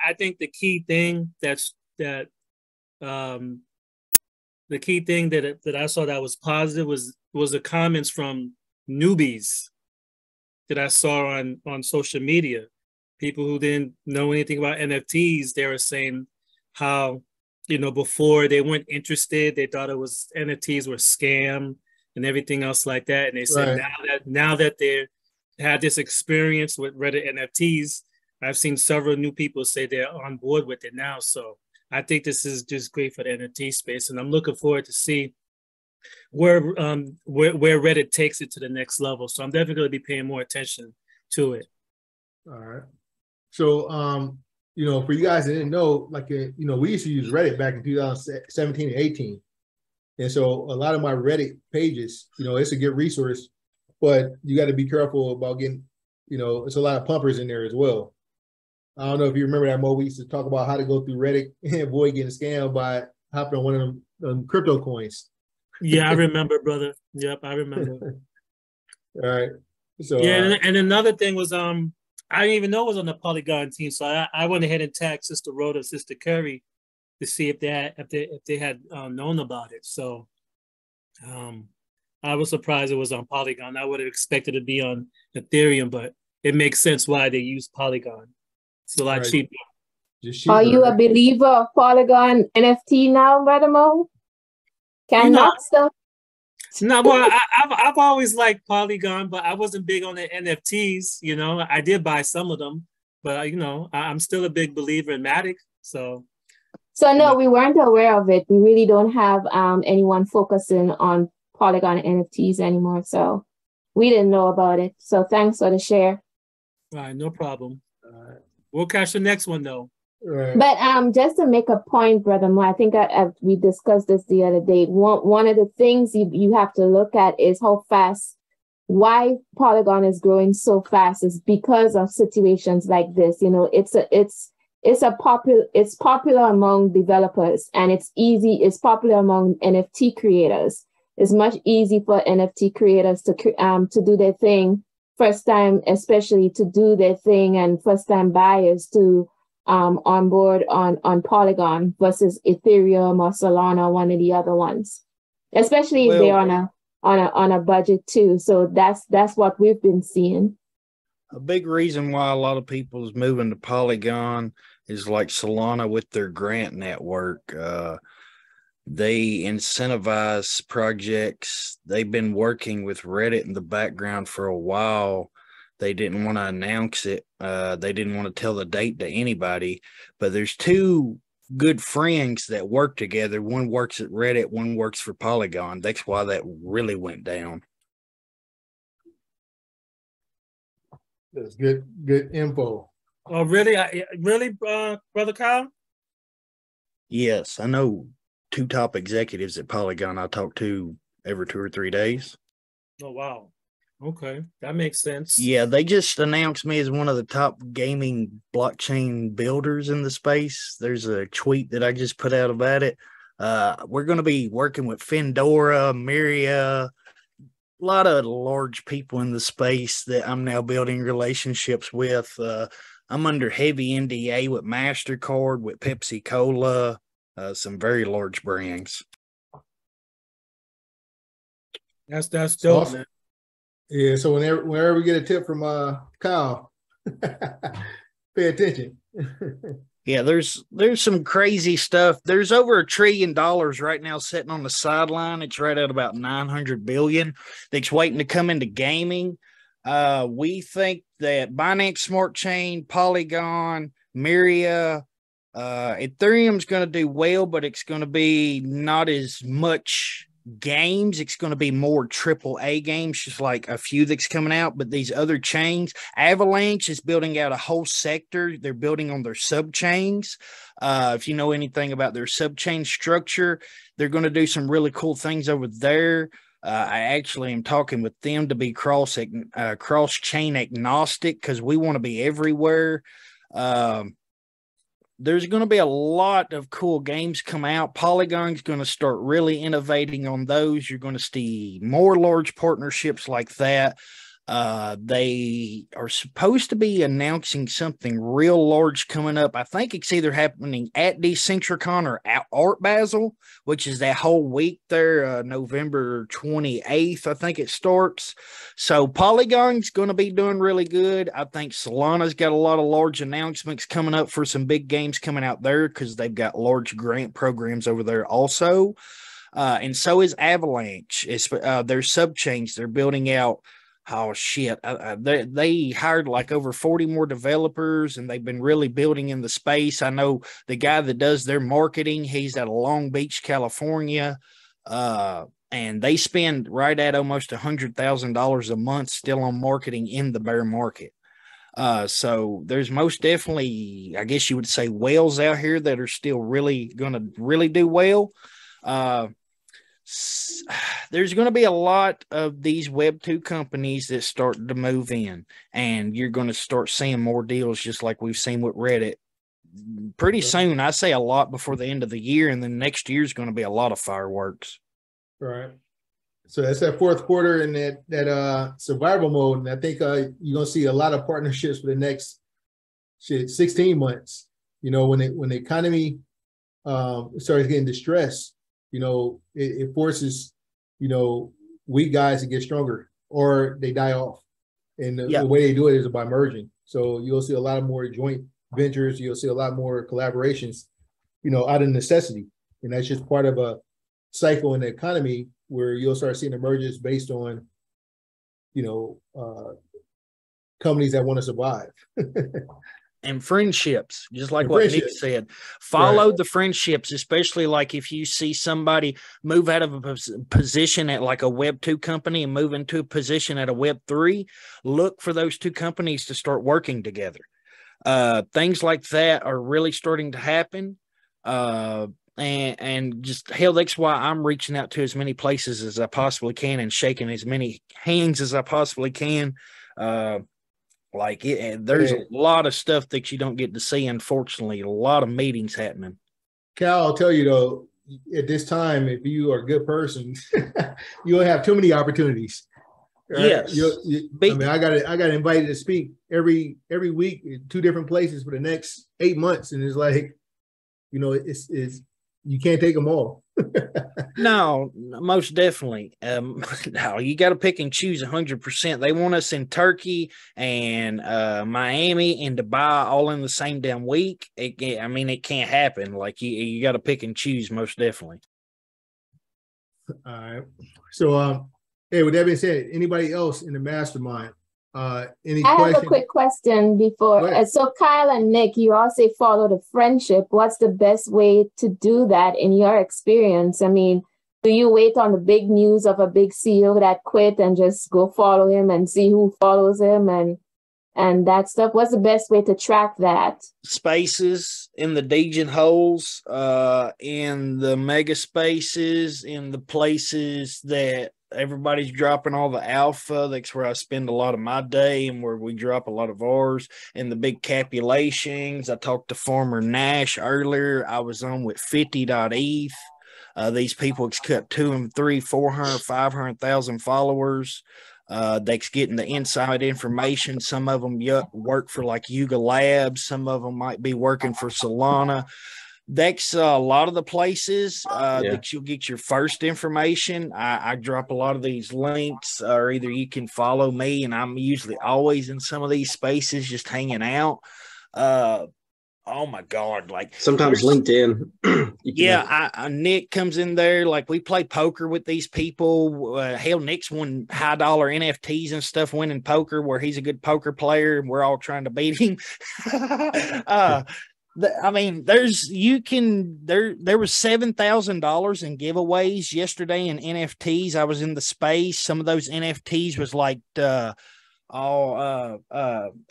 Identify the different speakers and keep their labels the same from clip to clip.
Speaker 1: I think the key thing the key thing that I saw that was positive was the comments from newbies that I saw on social media. People who didn't know anything about NFTs, they were saying how, before they weren't interested, they thought NFTs were scam and everything else like that. And they said now that they had this experience with Reddit NFTs, I've seen several new people say they're on board with it now. So I think this is just great for the NFT space, and I'm looking forward to see where Reddit takes it to the next level. So I'm definitely going to be paying more attention to it.
Speaker 2: All right. So, for you guys that didn't know, we used to use Reddit back in 2017 and 18. And so a lot of my Reddit pages, it's a good resource, but you got to be careful about getting, it's a lot of pumpers in there as well. I don't know if you remember that, Mo. We used to talk about how to go through Reddit and avoid getting scammed by hopping on one of them crypto coins.
Speaker 1: Yeah, I remember, brother. Yep, I remember.
Speaker 2: All right. So
Speaker 1: yeah, and another thing was I didn't even know it was on the Polygon team, so I went ahead and tagged Sister Rhoda, Sister Curry, to see if they had known about it. So I was surprised it was on Polygon. I would have expected it to be on Ethereum, but it makes sense why they use Polygon. It's a lot cheaper.
Speaker 3: Are you a believer of Polygon NFT now, Brother Mo? Stuff?
Speaker 1: No, well, I've always liked Polygon, but I wasn't big on the NFTs. I did buy some of them, but I'm still a big believer in Matic. So
Speaker 3: no, we weren't aware of it. We really don't have anyone focusing on Polygon NFTs anymore, so we didn't know about it. So thanks for the share.
Speaker 1: All right, no problem. We'll catch the next one though.
Speaker 3: Right. But just to make a point, Brother Mo, I think we discussed this the other day. One of the things you have to look at is how fast, why Polygon is growing so fast is because of situations like this. It's popular among developers, and it's popular among NFT creators. It's much easy for NFT creators to do their thing first time, especially to do their thing, and first time buyers to on board on Polygon versus Ethereum or Solana, one of the other ones, especially if they're on a budget too. So that's what we've been seeing.
Speaker 4: A big reason why a lot of people is moving to Polygon is like Solana with their grant network. They incentivize projects. They've been working with Reddit in the background for a while. They didn't want to announce it. They didn't want to tell the date to anybody. But there's two good friends that work together. One works at Reddit, one works for Polygon. That's why that really went down.
Speaker 2: That's good info.
Speaker 1: Oh, really? Really, Brother Kyle?
Speaker 4: Yes, I know two top executives at Polygon I talk to every 2 or 3 days.
Speaker 1: Oh, wow. Okay, that makes sense.
Speaker 4: Yeah, they just announced me as one of the top gaming blockchain builders in the space. There's a tweet that I just put out about it. We're going to be working with Fendora, Myria, a lot of large people in the space that I'm now building relationships with. I'm under heavy NDA with MasterCard, with Pepsi Cola, some very large brands.
Speaker 1: That's dope,
Speaker 2: awesome.
Speaker 1: Man.
Speaker 2: Yeah, so whenever we get a tip from Kyle, pay attention.
Speaker 4: Yeah, there's some crazy stuff. There's over $1 trillion right now sitting on the sideline. It's right at about 900 billion that's waiting to come into gaming. We think that Binance Smart Chain, Polygon, Myria, Ethereum's going to do well, but it's going to be not as much games. It's going to be more AAA games, just like a few that's coming out. But these other chains, Avalanche is building out a whole sector. They're building on their subchains. If you know anything about their subchain structure, they're going to do some really cool things over there. I actually am talking with them to be cross-chain agnostic because we want to be everywhere. There's going to be a lot of cool games come out. Polygon's going to start really innovating on those. You're going to see more large partnerships like that. They are supposed to be announcing something real large coming up. I think it's either happening at Decentricon or at Art Basel, which is that whole week there, November 28th, I think it starts. So Polygon's going to be doing really good. I think Solana's got a lot of large announcements coming up for some big games coming out there because they've got large grant programs over there also. And so is Avalanche. It's their subchains. They're building out. Oh shit! They hired like over 40 more developers, and they've been really building in the space. I know the guy that does their marketing. He's out of Long Beach, California, and they spend right at almost $100,000 a month still on marketing in the bear market. So there's most definitely, I guess you would say, whales out here that are still really going to really do well. There's going to be a lot of these Web2 companies that start to move in, and you're going to start seeing more deals just like we've seen with Reddit pretty soon. I say a lot before the end of the year, and then next year is going to be a lot of fireworks.
Speaker 2: Right. So that's that fourth quarter in that survival mode, and I think you're going to see a lot of partnerships for the next 16 months. You know, when the economy starts getting distressed, you know, it forces, you know, weak guys to get stronger or they die off. And the way they do it is by merging. So you'll see a lot of more joint ventures. You'll see a lot more collaborations, you know, out of necessity. And that's just part of a cycle in the economy where you'll start seeing emergence based on, you know, companies that want to survive.
Speaker 4: And friendships, just like what Nick said. Follow the friendships, especially like if you see somebody move out of a position at like a Web2 company and move into a position at a Web3, look for those two companies to start working together. Things like that are really starting to happen. And just hell, that's why I'm reaching out to as many places as I possibly can and shaking as many hands as I possibly can. There's a lot of stuff that you don't get to see, unfortunately. A lot of meetings happening.
Speaker 2: Cal, I'll tell you though, at this time, if you are a good person, you'll have too many opportunities. Right?
Speaker 4: Yes.
Speaker 2: I got invited to speak every week in 2 different places for the next 8 months, and it's like, you know, it's you can't take them all.
Speaker 4: No, most definitely. No, you got to pick and choose 100%. They want us in Turkey and Miami and Dubai all in the same damn week. It can't happen. Like you got to pick and choose, most definitely.
Speaker 2: All right. So, hey, with that being said, anybody else in the mastermind? I
Speaker 3: have a quick question before. So Kyle and Nick, you all say follow the friendship. What's the best way to do that in your experience? I mean, do you wait on the big news of a big CEO that quit and just go follow him and see who follows him and that stuff? What's the best way to track that? Spaces
Speaker 4: in the Degen holes, in the mega spaces, in the places that everybody's dropping all the alpha. That's where I spend a lot of my day and where we drop a lot of ours. And the big capulations. I talked to Farmer Nash earlier. I was on with 50.eth. These people cut 200, 300, 400, 500,000 followers. That's getting the inside information. Some of them work for like Yuga Labs. Some of them might be working for Solana. That's a lot of the places that you'll get your first information. I drop a lot of these links, or either you can follow me, and I'm usually always in some of these spaces just hanging out. Oh my God. Like
Speaker 5: sometimes LinkedIn.
Speaker 4: Nick comes in there. Like we play poker with these people. Hell, Nick's won high dollar NFTs and stuff winning poker where he's a good poker player and we're all trying to beat him. I mean, there was $7,000 in giveaways yesterday in NFTs. I was in the space. Some of those NFTs was like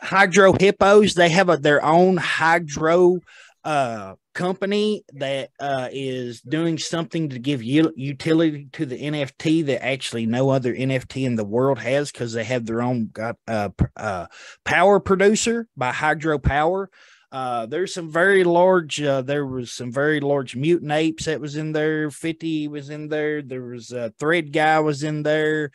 Speaker 4: hydro hippos. They have their own hydro company that is doing something to give utility to the NFT that actually no other NFT in the world has, because they have their own power producer by hydropower. There's some very large, there was some very large mutant apes that was in there. 50 was in there. There was a thread guy was in there.